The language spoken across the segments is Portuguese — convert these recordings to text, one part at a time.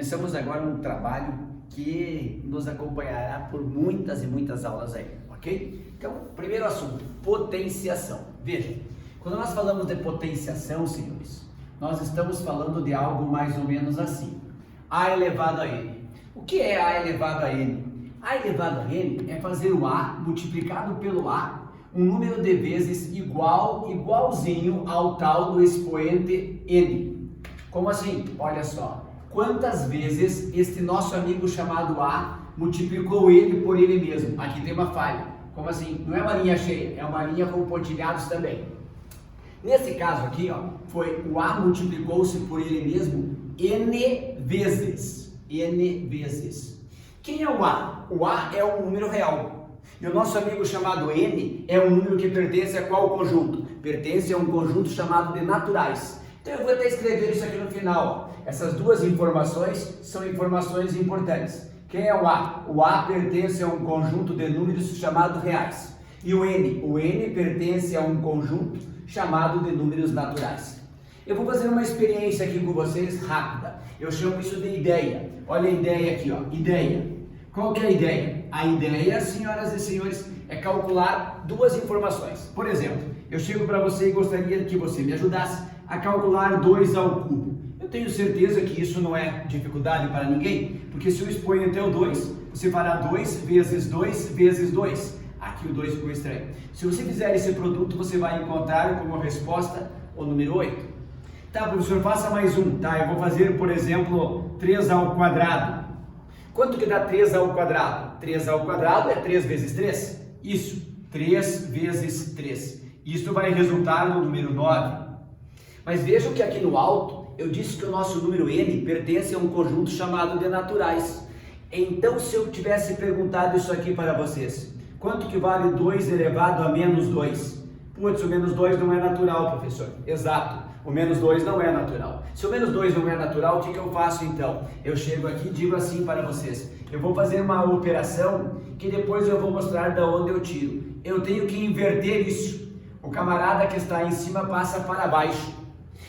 Começamos agora um trabalho que nos acompanhará por muitas e muitas aulas aí, ok? Então, primeiro assunto, potenciação. Veja, quando nós falamos de potenciação, senhores, nós estamos falando de algo mais ou menos assim, A elevado a N. O que é A elevado a N? A elevado a N é fazer o A multiplicado pelo A, um número de vezes igualzinho ao tal do expoente N. Como assim? Olha só. Quantas vezes este nosso amigo chamado A multiplicou ele por ele mesmo? Aqui tem uma falha. Como assim? Não é uma linha cheia, é uma linha com pontilhados também. Nesse caso aqui, ó, foi o A multiplicou-se por ele mesmo N vezes. N vezes. Quem é o A? O A é um número real. E o nosso amigo chamado N é um número que pertence a qual conjunto? Pertence a um conjunto chamado de naturais. Então eu vou até escrever isso aqui no final. Essas duas informações são informações importantes. Quem é o A? O A pertence a um conjunto de números chamado reais. E o N? O N pertence a um conjunto chamado de números naturais. Eu vou fazer uma experiência aqui com vocês rápida. Eu chamo isso de ideia. Olha a ideia aqui, ó. Ideia. Qual que é a ideia? A ideia, senhoras e senhores, é calcular duas informações. Por exemplo, eu chego para você e gostaria que você me ajudasse a calcular 2 ao cubo. Eu tenho certeza que isso não é dificuldade para ninguém, porque se eu exponho até o 2, você fará 2 vezes 2 vezes 2. Aqui o 2 ficou estranho. Se você fizer esse produto, você vai encontrar como resposta o número 8. Tá, professor, faça mais um. Tá, eu vou fazer, por exemplo, 3 ao quadrado. Quanto que dá 3 ao quadrado? 3 ao quadrado é 3 vezes 3? Isso, 3 vezes 3. Isto vai resultar no número 9. Mas vejam que aqui no alto eu disse que o nosso número N pertence a um conjunto chamado de naturais. Então, se eu tivesse perguntado isso aqui para vocês, quanto que vale 2 elevado a menos 2? Putz, o menos 2 não é natural, professor. Exato, o menos 2 não é natural. Se o menos 2 não é natural, o que eu faço então? Eu chego aqui e digo assim para vocês, eu vou fazer uma operação que depois eu vou mostrar de onde eu tiro. Eu tenho que inverter isso. O camarada que está em cima passa para baixo.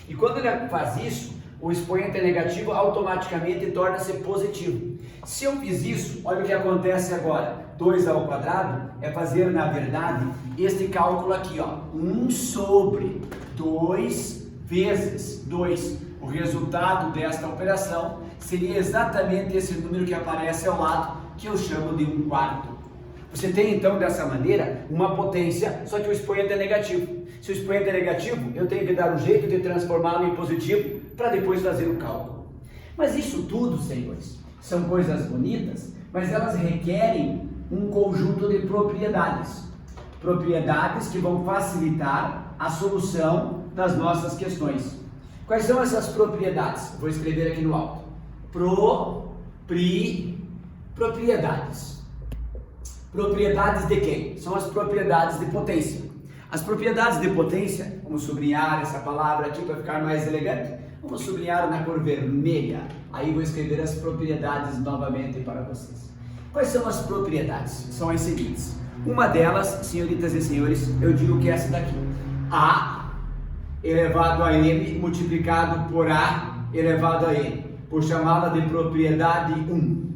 E quando ele faz isso, o expoente negativo automaticamente torna-se positivo. Se eu fiz isso, olha o que acontece agora. 2 ao quadrado é fazer, na verdade, este cálculo aqui, ó. 1 sobre 2 vezes 2. O resultado desta operação seria exatamente esse número que aparece ao lado, que eu chamo de 1/4. Você tem então dessa maneira uma potência, só que o expoente é negativo. Se o expoente é negativo, eu tenho que dar um jeito de transformá-lo em positivo para depois fazer o cálculo. Mas isso tudo, senhores, são coisas bonitas, mas elas requerem um conjunto de propriedades. Propriedades que vão facilitar a solução das nossas questões. Quais são essas propriedades? Vou escrever aqui no alto. Propriedades. Propriedades de quem? São as propriedades de potência. As propriedades de potência, vamos sublinhar essa palavra aqui para ficar mais elegante, vamos sublinhar na cor vermelha, aí vou escrever as propriedades novamente para vocês. Quais são as propriedades? São as seguintes. Uma delas, senhoritas e senhores, eu digo que é essa daqui. A elevado a M multiplicado por A elevado a N, por chamada de propriedade 1.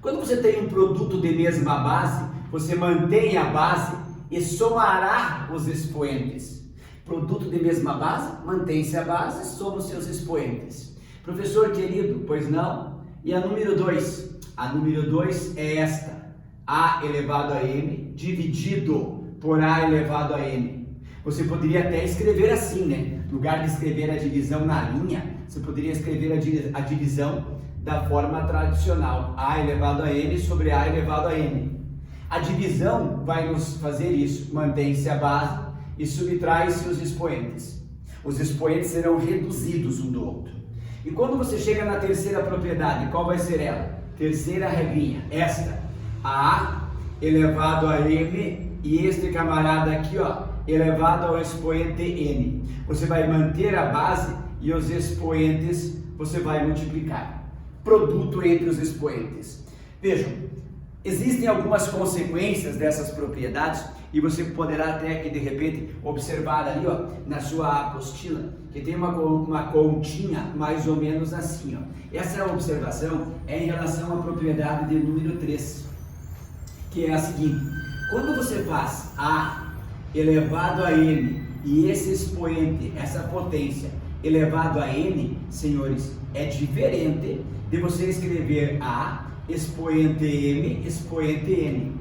Quando você tem um produto de mesma base, você mantém a base e somará os expoentes. Produto de mesma base, mantém-se a base, soma os seus expoentes. Professor querido, pois não? E a número 2? A número 2 é esta. A elevado a M dividido por A elevado a N. Você poderia até escrever assim, né? No lugar de escrever a divisão na linha, você poderia escrever a divisão da forma tradicional, A elevado a N sobre A elevado a N. A divisão vai nos fazer isso, mantém-se a base e subtrai-se os expoentes. Os expoentes serão reduzidos um do outro. E quando você chega na terceira propriedade, qual vai ser ela? Terceira regrinha, esta. A elevado a M e este camarada aqui, ó, elevado ao expoente N. Você vai manter a base e os expoentes você vai multiplicar. Produto entre os expoentes. Vejam, existem algumas consequências dessas propriedades E você poderá até que de repente observar ali, ó, na sua apostila, que tem uma continha mais ou menos assim, ó. Essa observação é em relação à propriedade de número 3, que é a seguinte: quando você faz A elevado a N e esse expoente, essa potência elevado a N, senhores, é diferente de você escrever A expoente M expoente N.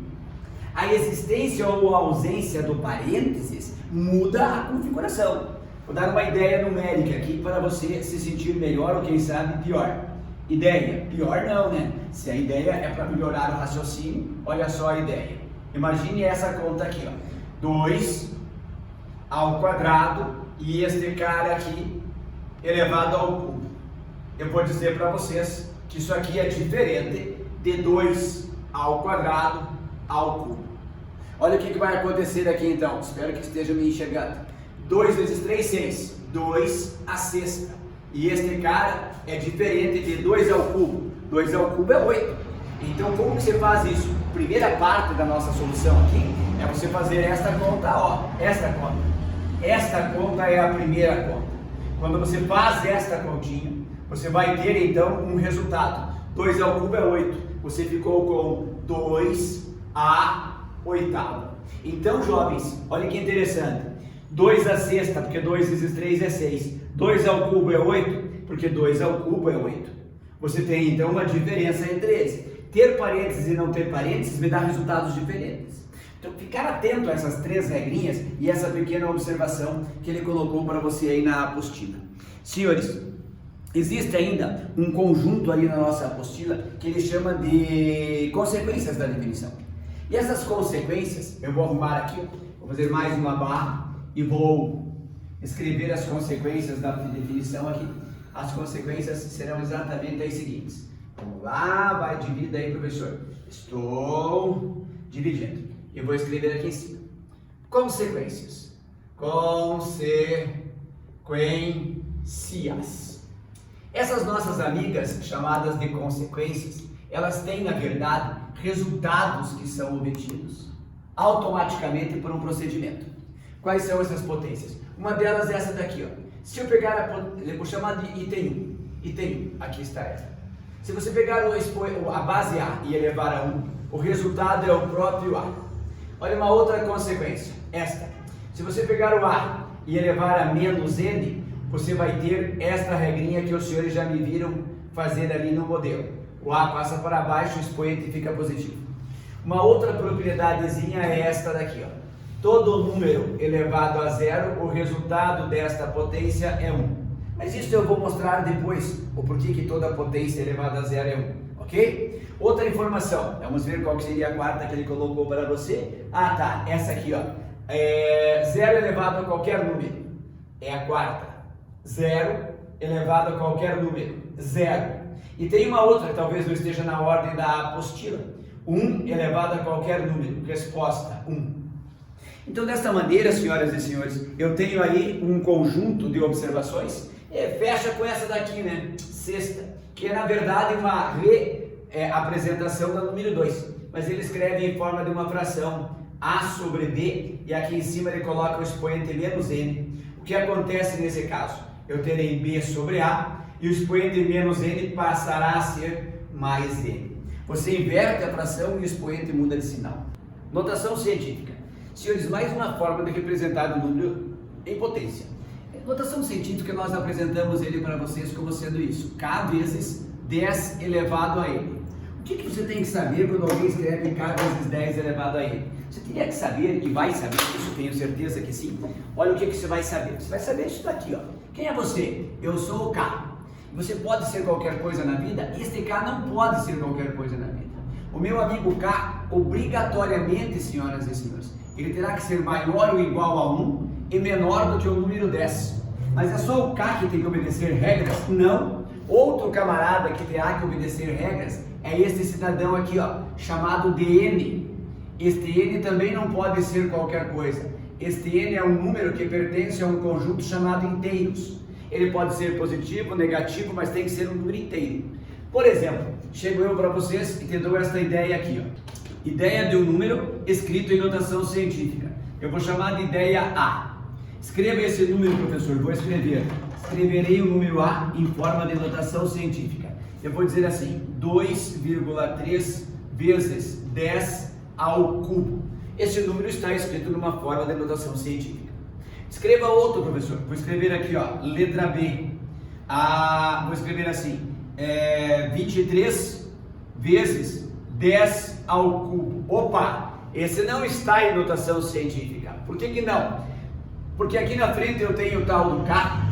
A existência ou a ausência do parênteses muda a configuração. Vou dar uma ideia numérica aqui para você se sentir melhor ou quem sabe pior. Ideia, pior não, né? Se a ideia é para melhorar o raciocínio, olha só a ideia. Imagine essa conta aqui, ó. 2 ao quadrado e este cara aqui elevado ao cubo. Eu vou dizer para vocês que isso aqui é diferente de 2 ao quadrado ao cubo. Olha o que vai acontecer aqui então, espero que esteja me enxergando. 2 vezes 3, 6, 2 à sexta. E este cara é diferente de 2 ao cubo. 2 ao cubo é 8. Então como que você faz isso? Primeira parte da nossa solução aqui é você fazer esta conta, ó, esta conta. Esta conta é a primeira conta. Quando você faz esta continha, você vai ter então um resultado. 2 ao cubo é 8. Você ficou com 2 à oitava. Então, jovens, olha que interessante. 2 à sexta, porque 2 vezes 3 é 6. 2 ao cubo é 8, porque 2 ao cubo é 8. Você tem então uma diferença entre eles. Ter parênteses e não ter parênteses me dá resultados diferentes. Então, ficar atento a essas 3 regrinhas e essa pequena observação que ele colocou para você aí na apostila. Senhores, existe ainda um conjunto ali na nossa apostila que ele chama de consequências da definição. E essas consequências, eu vou arrumar aqui, vou fazer mais uma barra e vou escrever as consequências da definição aqui. As consequências serão exatamente as seguintes. Vamos lá, vai, divida aí, professor. Estou dividindo. Eu vou escrever aqui em cima. Consequências. Consequências. Essas nossas amigas, chamadas de consequências, elas têm, na verdade, resultados que são obtidos automaticamente por um procedimento. Quais são essas potências? Uma delas é essa daqui, ó. Se eu pegar vou chamar de item 1, aqui está ela. Se você pegar a base A e elevar a 1, o resultado é o próprio A. Olha uma outra consequência, esta. Se você pegar o A e elevar a menos N, você vai ter esta regrinha que os senhores já me viram fazer ali no modelo. O A passa para baixo, o expoente fica positivo. Uma outra propriedadezinha é esta daqui, ó. Todo número elevado a zero, o resultado desta potência é 1. Mas isso eu vou mostrar depois, o porquê que toda potência elevada a zero é 1, ok? Outra informação, vamos ver qual que seria a quarta que ele colocou para você. Ah tá, essa aqui, ó. Zero elevado a qualquer número, é a quarta. Zero elevado a qualquer número, zero. E tem uma outra, que talvez não esteja na ordem da apostila. 1 elevado a qualquer número, resposta 1. Então, desta maneira, senhoras e senhores, eu tenho aí um conjunto de observações, fecha com essa daqui, né? Sexta, que é na verdade uma reapresentação da número 2, mas ele escreve em forma de uma fração, A sobre D, e aqui em cima ele coloca o expoente menos N. O que acontece nesse caso? Eu terei B sobre A, e o expoente menos N passará a ser mais N. Você inverte a fração e o expoente muda de sinal. Notação científica. Senhores, mais uma forma de representar o número em potência. Notação científica, nós apresentamos ele para vocês como sendo isso. K vezes 10 elevado a N. O que você tem que saber quando alguém escreve K vezes 10 elevado a N? Você teria que saber, e vai saber, isso tenho certeza que sim. Olha o que você vai saber. Você vai saber isso daqui, ó. Quem é você? Eu sou o K. Você pode ser qualquer coisa na vida? Este K não pode ser qualquer coisa na vida. O meu amigo K, obrigatoriamente, senhoras e senhores, ele terá que ser maior ou igual a 1 e menor do que o número 10. Mas é só o K que tem que obedecer regras? Não. Outro camarada que terá que obedecer regras é este cidadão aqui, ó, chamado de N. Este N também não pode ser qualquer coisa. Este N é um número que pertence a um conjunto chamado inteiros. Ele pode ser positivo, negativo, mas tem que ser um número inteiro. Por exemplo, chego eu para vocês e te dou esta ideia aqui, ó. Ideia de um número escrito em notação científica. Eu vou chamar de ideia A. Escreva esse número, professor. Vou escrever. Escreverei o número A em forma de notação científica. Eu vou dizer assim, 2,3 vezes 10 ao cubo. Esse número está escrito numa forma de notação científica. Escreva outro, professor. Vou escrever aqui, ó, letra B. Vou escrever assim, 23 vezes 10 ao cubo. Opa, esse não está em notação científica. Por que não? Porque aqui na frente eu tenho o tal do K,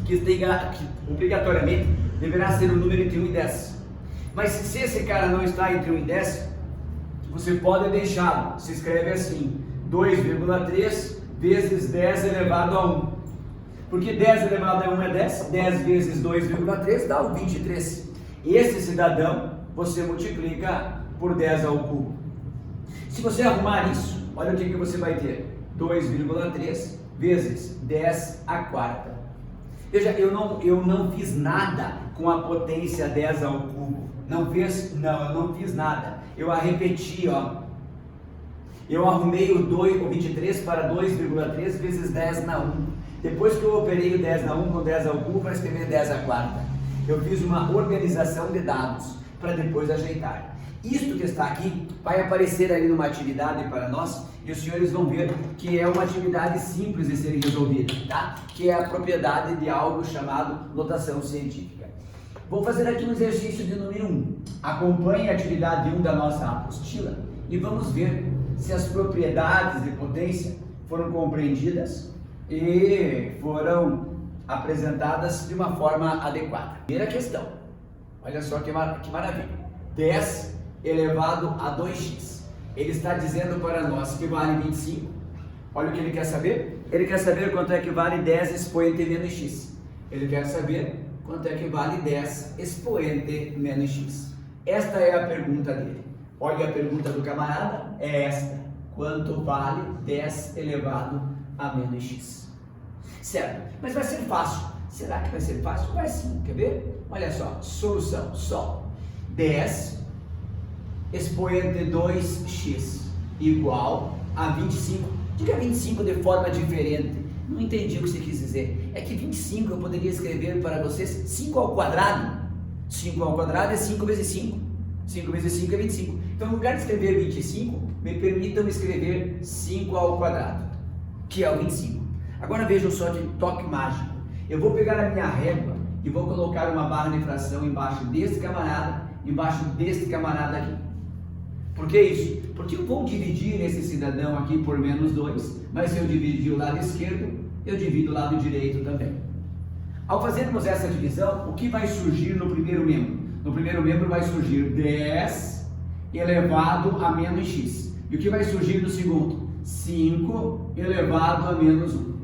que obrigatoriamente deverá ser um número entre 1 e 10. Mas se esse cara não está entre 1 e 10, você pode deixá-lo. Se escreve assim, 2,3 vezes 10 elevado a 1. Porque 10 elevado a 1 é 10, 10 vezes 2,3 dá o 23. Esse cidadão, você multiplica por 10 ao cubo. Se você arrumar isso, olha o que você vai ter. 2,3 vezes 10 à quarta. Veja, eu não fiz nada com a potência 10 ao cubo. Não fez? Não, eu não fiz nada. Eu a repeti, ó. Eu arrumei o 23 para 2,3 vezes 10 na 1. Depois que eu operei o 10 na 1 com 10 ao cubo para escrever 10 à quarta. Eu fiz uma organização de dados para depois ajeitar. Isto que está aqui vai aparecer ali numa atividade para nós e os senhores vão ver que é uma atividade simples de ser resolvida, tá? Que é a propriedade de algo chamado notação científica. Vou fazer aqui um exercício de número 1. Acompanhe a atividade 1 da nossa apostila e vamos ver se as propriedades de potência foram compreendidas e foram apresentadas de uma forma adequada. Primeira questão, olha só que maravilha, 10 elevado a 2x, ele está dizendo para nós que vale 25, olha o que ele quer saber, ele quer saber quanto é que vale 10 expoente menos x, ele quer saber quanto é que vale 10 expoente menos x, esta é a pergunta dele, olha a pergunta do camarada, é esta, quanto vale 10 elevado a menos x? Certo, mas vai ser fácil. Será que vai ser fácil? Vai sim, quer ver? Olha só, solução, só 10 expoente 2x igual a 25. Diga 25 de forma diferente. Não entendi o que você quis dizer. É que 25 eu poderia escrever para vocês 5 ao quadrado. 5 ao quadrado é 5 vezes 5. 5 vezes 5 é 25. Então, no lugar de escrever 25, me permitam escrever 5 ao quadrado, que é o 25. Agora vejam só de toque mágico. Eu vou pegar a minha régua e vou colocar uma barra de fração embaixo deste camarada, embaixo deste camarada aqui. Por que isso? Porque eu vou dividir esse cidadão aqui por menos 2, mas se eu dividir o lado esquerdo, eu divido o lado direito também. Ao fazermos essa divisão, o que vai surgir no primeiro membro? No primeiro membro vai surgir 10 elevado a menos x. E o que vai surgir no segundo? 5 elevado a menos 1.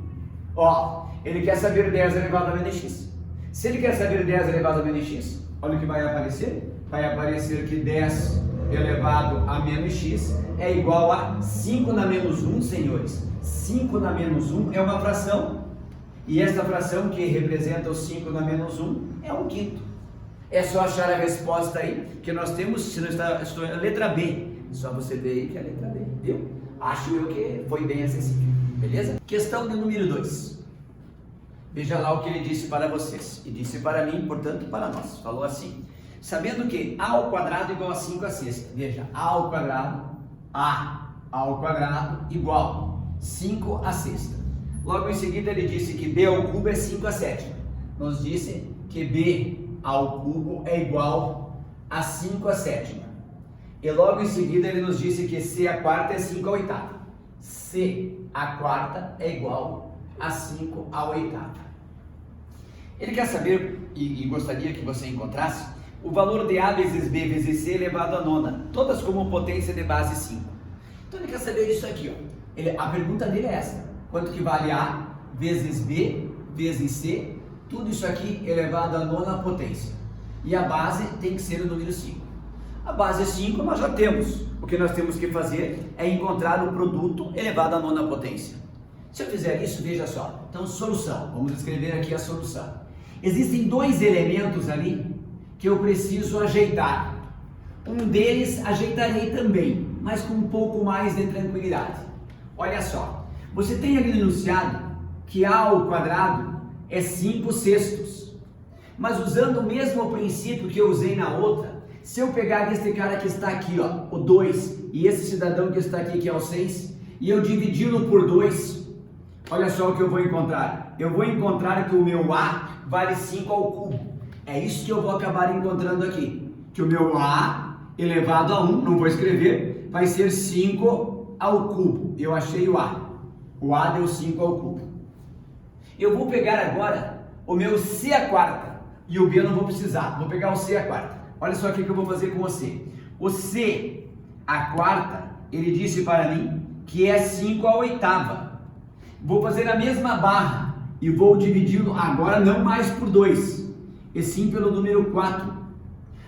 Ó, ele quer saber 10 elevado a menos x. Se ele quer saber 10 elevado a menos x, olha o que vai aparecer. Vai aparecer que 10 elevado a menos x é igual a 5 na menos 1, senhores. 5 na menos 1 é uma fração. E essa fração que representa o 5 na menos 1 é 1/5. É só achar a resposta aí, que nós temos, se não está, a letra B. Só você ver aí que é a letra B, viu? Acho eu que foi bem acessível, beleza? Questão de número 2. Veja lá o que ele disse para vocês. E disse para mim, portanto, para nós. Falou assim, sabendo que a ao quadrado igual a 5 à sexta. Veja, a ao quadrado igual 5 à sexta. Logo em seguida ele disse que b ao cubo é 5 à sétima. Nos disse que b ao cubo é igual a 5 à sétima. E logo em seguida ele nos disse que c à quarta é 5 à oitava. C à quarta é igual a 5 à oitava. Ele quer saber, e gostaria que você encontrasse, o valor de a vezes b vezes c elevado à nona, todas como potência de base 5. Então ele quer saber isso aqui, ó. A pergunta dele é essa, quanto que vale a vezes b vezes c, tudo isso aqui elevado à nona potência. E a base tem que ser o número 5. A base 5 nós já temos. O que nós temos que fazer é encontrar o produto elevado à nona potência. Se eu fizer isso, veja só. Então, solução. Vamos escrever aqui a solução. Existem dois elementos ali que eu preciso ajeitar. Um deles ajeitarei também, mas com um pouco mais de tranquilidade. Olha só, você tem ali no enunciado que A ao quadrado é 5 sextos, mas usando o mesmo princípio que eu usei na outra, se eu pegar este cara que está aqui, ó, o 2, e esse cidadão que está aqui, que é o 6, e eu dividi-lo por 2, olha só o que eu vou encontrar. Eu vou encontrar que o meu A vale 5 ao cubo. É isso que eu vou acabar encontrando aqui. Que o meu A elevado a 1, não vou escrever, vai ser 5 ao cubo. Eu achei o A. O A deu 5 ao cubo. Eu vou pegar agora o meu C à quarta. E o B eu não vou precisar. Vou pegar o C à quarta. Olha só o que eu vou fazer com o C. O C à quarta, ele disse para mim que é 5 à oitava. Vou fazer a mesma barra e vou dividi-lo agora não mais por 2, e sim pelo número 4.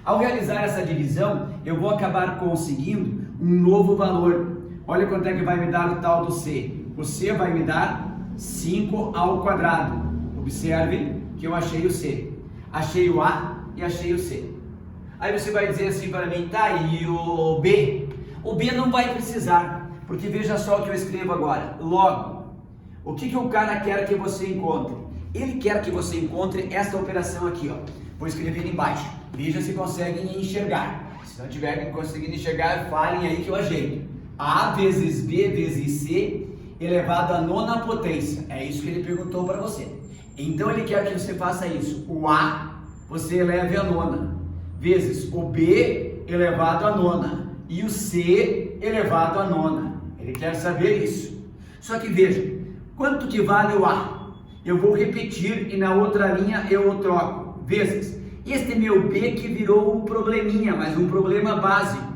Ao realizar essa divisão, eu vou acabar conseguindo um novo valor. Olha quanto é que vai me dar o tal do C. O C vai me dar 5 ao quadrado. Observe que eu achei o C. Achei o A e achei o C. Aí você vai dizer assim para mim, tá, e o B? O B não vai precisar, porque veja só o que eu escrevo agora. Logo, o que o cara quer que você encontre? Ele quer que você encontre esta operação aqui, ó. Vou escrever embaixo. Veja se conseguem enxergar. Se não tiverem conseguindo enxergar, falem aí que eu ajeito. A vezes B vezes C elevado à nona potência. É isso que ele perguntou para você. Então ele quer que você faça isso. O A você eleve à nona, vezes o B elevado à nona e o C elevado à nona. Ele quer saber isso. Só que veja, quanto que vale o A? Eu vou repetir e na outra linha eu o troco. Vezes este meu B que virou um probleminha, mas um problema básico.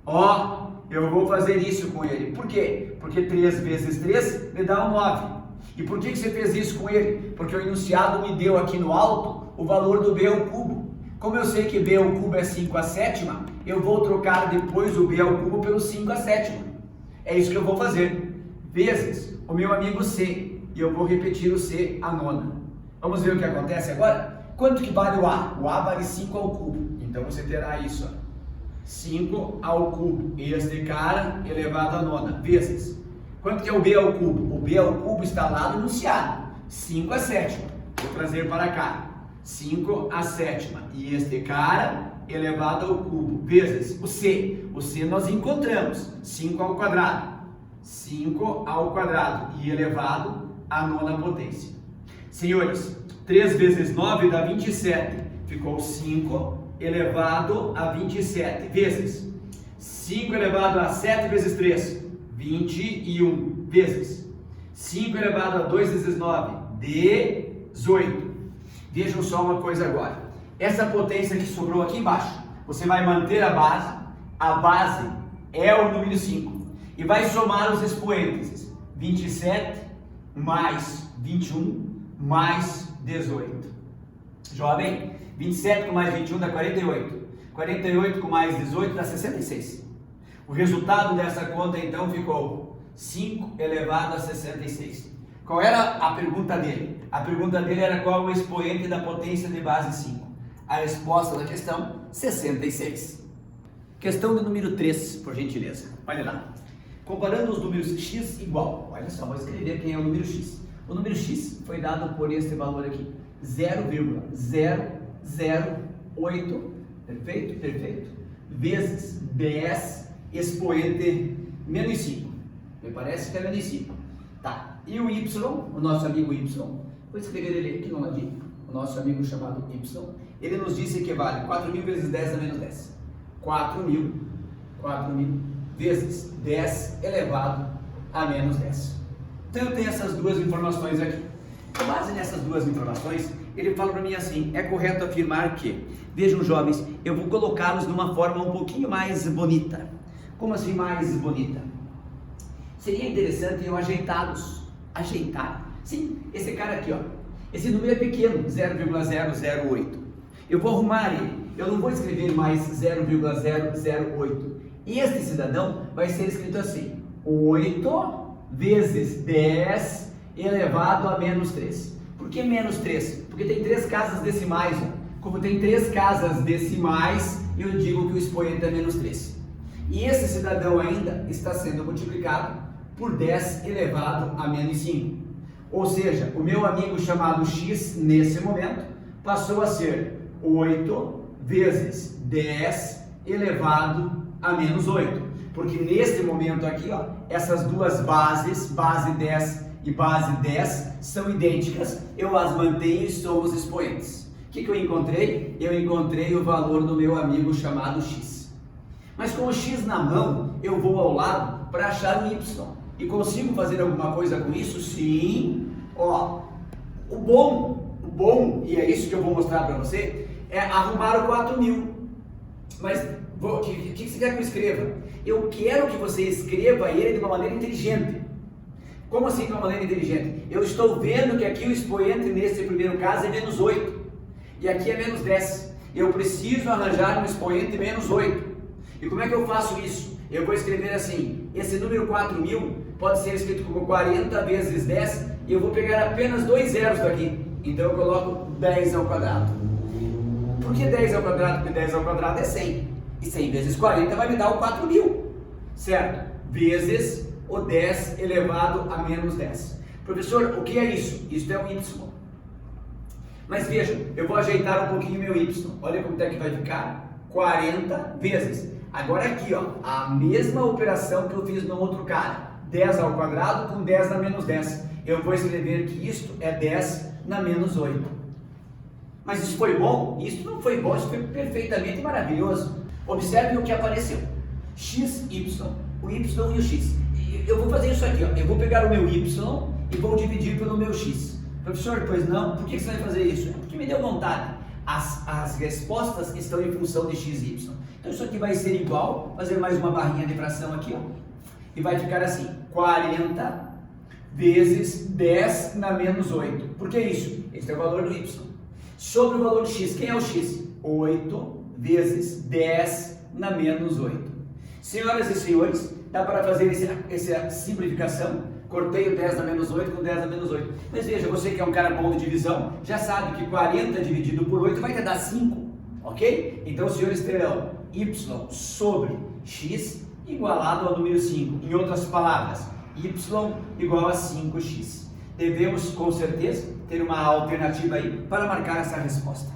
Ó, eu vou fazer isso com ele. Por quê? Porque 3 vezes 3 me dá um 9. E por que você fez isso com ele? Porque o enunciado me deu aqui no alto o valor do B ao cubo. Como eu sei que B ao cubo é 5 à sétima, eu vou trocar depois o B ao cubo pelo 5 à sétima. É isso que eu vou fazer. Vezes o meu amigo C. E eu vou repetir o C à nona. Vamos ver o que acontece agora? Quanto que vale o A? O A vale 5 ao cubo. Então você terá isso, ó. 5 ao cubo. Este cara elevado à nona. Vezes. Quanto que é o B ao cubo? O B ao cubo está lá no enunciado. 5 à sétima. Vou trazer para cá. 5 à sétima. E este cara elevado ao cubo. Vezes o C. O C nós encontramos. 5 ao quadrado. 5 ao quadrado. E elevado à nona potência. Senhores, 3 vezes 9 dá 27. Ficou 5 elevado a 27. Vezes 5 elevado a 7 vezes 3. 21 vezes 5 elevado a 2 vezes 9, 18. Vejam só uma coisa agora. Essa potência que sobrou aqui embaixo, você vai manter a base é o número 5. E vai somar os expoentes. 27 mais 21 mais 18. Jovem, 27 com mais 21 dá 48. 48 com mais 18 dá 66. O resultado dessa conta, então, ficou 5 elevado a 66. Qual era a pergunta dele? A pergunta dele era qual o expoente da potência de base 5. A resposta da questão, 66. Questão do número 3, por gentileza. Olha lá. Comparando os números x igual. Olha só, vou escrever quem é o número x. O número x foi dado por este valor aqui. 0,008. Perfeito? Perfeito. Vezes 10 expoente menos 5. Me parece que é menos 5. Tá. E o y, o nosso amigo y, vou escrever ele aqui no ladinho. O nosso amigo chamado y, ele nos disse que vale 4.000 vezes 10 a menos 10. 4.000 vezes 10 elevado a menos 10. Então eu tenho essas duas informações aqui. Com base nessas duas informações, ele fala para mim assim, é correto afirmar que, vejam jovens, eu vou colocá-los numa forma um pouquinho mais bonita. Como assim mais bonita? Seria interessante eu ajeitá-los. Ajeitar. Sim, esse cara aqui, ó. Esse número é pequeno, 0,008. Eu vou arrumar ele. Eu não vou escrever mais 0,008. E este cidadão vai ser escrito assim, 8 vezes 10 elevado a menos 3. Por que menos 3? Porque tem 3 casas decimais, ó. Como tem 3 casas decimais, eu digo que o expoente é menos 3. E esse cidadão ainda está sendo multiplicado por 10 elevado a menos 5. Ou seja, o meu amigo chamado x, nesse momento, passou a ser 8 vezes 10 elevado a menos 8. Porque nesse momento aqui, ó, essas duas bases, base 10 e base 10, são idênticas. Eu as mantenho e somos expoentes. O que eu encontrei? Eu encontrei o valor do meu amigo chamado x. Mas com o x na mão, eu vou ao lado para achar o y. E consigo fazer alguma coisa com isso? Sim. Ó, o bom, e é isso que eu vou mostrar para você, é arrumar o 4.000. Mas o que você quer que eu escreva? Eu quero que você escreva ele de uma maneira inteligente. Como assim de uma maneira inteligente? Eu estou vendo que aqui o expoente nesse primeiro caso é menos 8. E aqui é menos 10. Eu preciso arranjar um expoente menos 8. E como é que eu faço isso? Eu vou escrever assim, esse número 4.000 pode ser escrito como 40 vezes 10, e eu vou pegar apenas 2 zeros daqui. Então eu coloco 10 ao quadrado. Por que 10 ao quadrado? Porque 10 ao quadrado é 100. E 100 vezes 40 vai me dar o 4.000. Certo? Vezes o 10 elevado a menos 10. Professor, o que é isso? Isso é um y. Mas veja, eu vou ajeitar um pouquinho meu y. Olha como é que vai ficar. 40 vezes. Agora aqui, ó, a mesma operação que eu fiz no outro cara. 10 ao quadrado com 10 na menos 10. Eu vou escrever que isto é 10 na menos 8. Mas isso foi bom? Isso não foi bom, isso foi perfeitamente maravilhoso. Observe o que apareceu. X, y. O y e o x. Eu vou fazer isso aqui, ó. Eu vou pegar o meu y e vou dividir pelo meu x. Professor, pois não? Por que você vai fazer isso? É porque me deu vontade. As respostas estão em função de x e y. Então isso aqui vai ser igual, fazer mais uma barrinha de fração aqui, ó. E vai ficar assim, 40 vezes 10 na menos 8. Por que isso? Esse é o valor do y. Sobre o valor de x, quem é o x? 8 vezes 10 na menos 8. Senhoras e senhores, dá para fazer essa simplificação. Cortei o 10 na menos 8 com 10 na menos 8. Mas veja, você que é um cara bom de divisão, já sabe que 40 dividido por 8 vai te dar 5, ok? Então os senhores terão y sobre x igualado ao número 5. Em outras palavras, y igual a 5x. Devemos, com certeza, ter uma alternativa aí para marcar essa resposta.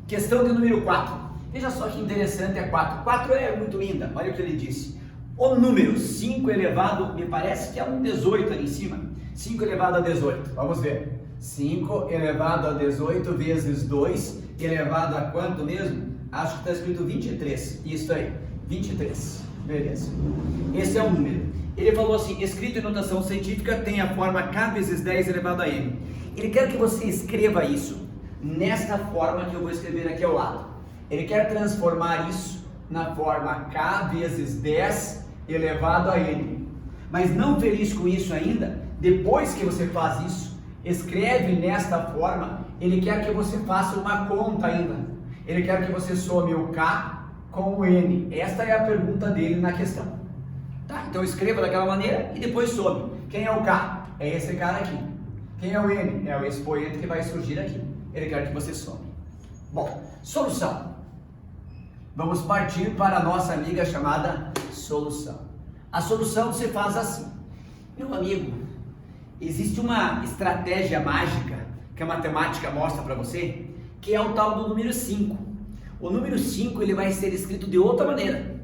Questão de número 4. Veja só que interessante a 4. 4 é muito linda, olha o que ele disse. O número 5 elevado, me parece que é um 18 ali em cima. 5 elevado a 18, vamos ver. 5 elevado a 18 vezes 2 elevado a quanto mesmo? Acho que está escrito 23. Isso aí, 23. Beleza. Esse é o número. Ele falou assim, escrito em notação científica tem a forma k vezes 10 elevado a n. Ele quer que você escreva isso nesta forma que eu vou escrever aqui ao lado. Ele quer transformar isso na forma k vezes 10 elevado a n. Mas não feliz com isso ainda, depois que você faz isso, escreve nesta forma, ele quer que você faça uma conta ainda. Ele quer que você some o k com o n. Esta é a pergunta dele na questão. Tá? Então escreva daquela maneira e depois some. Quem é o k? É esse cara aqui. Quem é o n? É o expoente que vai surgir aqui. Ele quer que você some. Bom, solução. Vamos partir para a nossa amiga chamada solução. A solução se faz assim. Meu amigo, existe uma estratégia mágica que a matemática mostra para você, que é o tal do número 5. O número 5 ele vai ser escrito de outra maneira.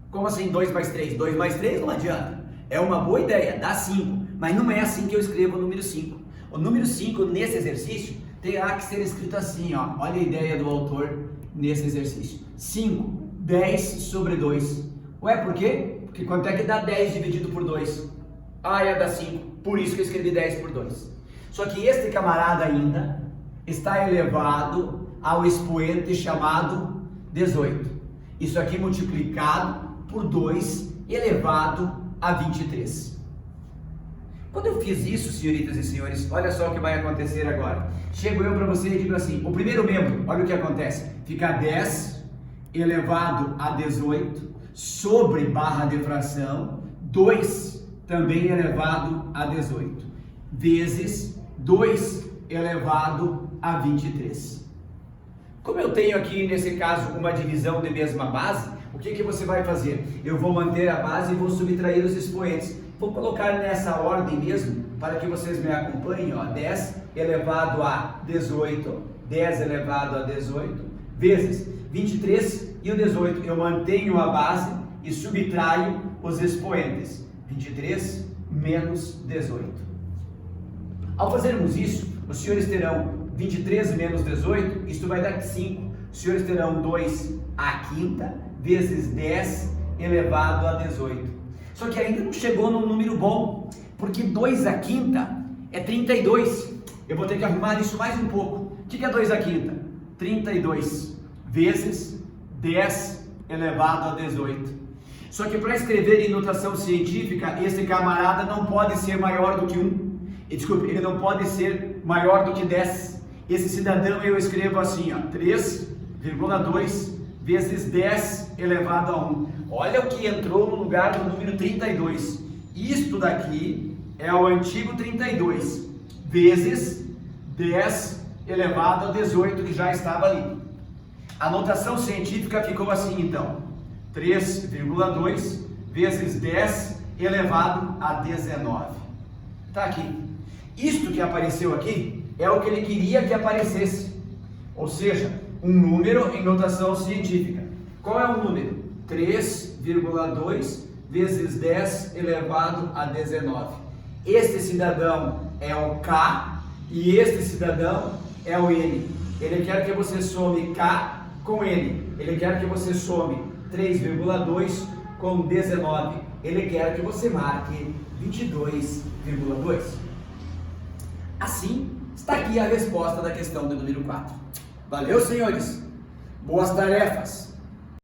Como assim 2 mais 3? 2 mais 3 não adianta. É uma boa ideia, dá 5. Mas não é assim que eu escrevo o número 5. O número 5 nesse exercício terá que ser escrito assim, ó. Olha a ideia do autor nesse exercício. 5, 10 sobre 2. Ué, por quê? Porque quanto é que dá 10 dividido por 2? Ah, ia dar 5. Por isso que eu escrevi 10 por 2. Só que este camarada ainda está elevado ao expoente chamado 18. Isso aqui multiplicado por 2 elevado a 23. Quando eu fiz isso, senhoritas e senhores, olha só o que vai acontecer agora. Chego eu para você e digo assim, o primeiro membro, olha o que acontece. Fica 10 elevado a 18 sobre barra de fração, 2 também elevado a 18, vezes 2 elevado a 23. Como eu tenho aqui, nesse caso, uma divisão de mesma base, o que você vai fazer? Eu vou manter a base e vou subtrair os expoentes. Vou colocar nessa ordem mesmo, para que vocês me acompanhem, ó, 10 elevado a 18, 10 elevado a 18, vezes 23 e o 18. Eu mantenho a base e subtraio os expoentes. 23 menos 18. Ao fazermos isso, os senhores terão 23 menos 18, isto vai dar 5. Os senhores terão 2 à quinta, vezes 10 elevado a 18. Só que ainda não chegou num número bom, porque 2 à quinta é 32. Eu vou ter que arrumar isso mais um pouco. O que é 2 à quinta? 32 vezes 10 elevado a 18. Só que para escrever em notação científica, esse camarada não pode ser maior do que 1. Desculpe, ele não pode ser maior do que 10. Esse cidadão eu escrevo assim, ó, 3,2 vezes 10 elevado a 1. Olha o que entrou no lugar do número 32. Isto daqui é o antigo 32 vezes 10 elevado a 18, que já estava ali. A notação científica ficou assim, então. 3,2 vezes 10 elevado a 19. Tá aqui. Isto que apareceu aqui é o que ele queria que aparecesse. Ou seja, um número em notação científica. Qual é o número? 3,2 vezes 10 elevado a 19. Este cidadão é o K e este cidadão é o N. Ele quer que você some K com N. Ele quer que você some 3,2 com 19. Ele quer que você marque 22,2. Assim, está aqui a resposta da questão do número 4. Valeu, senhores! Boas tarefas!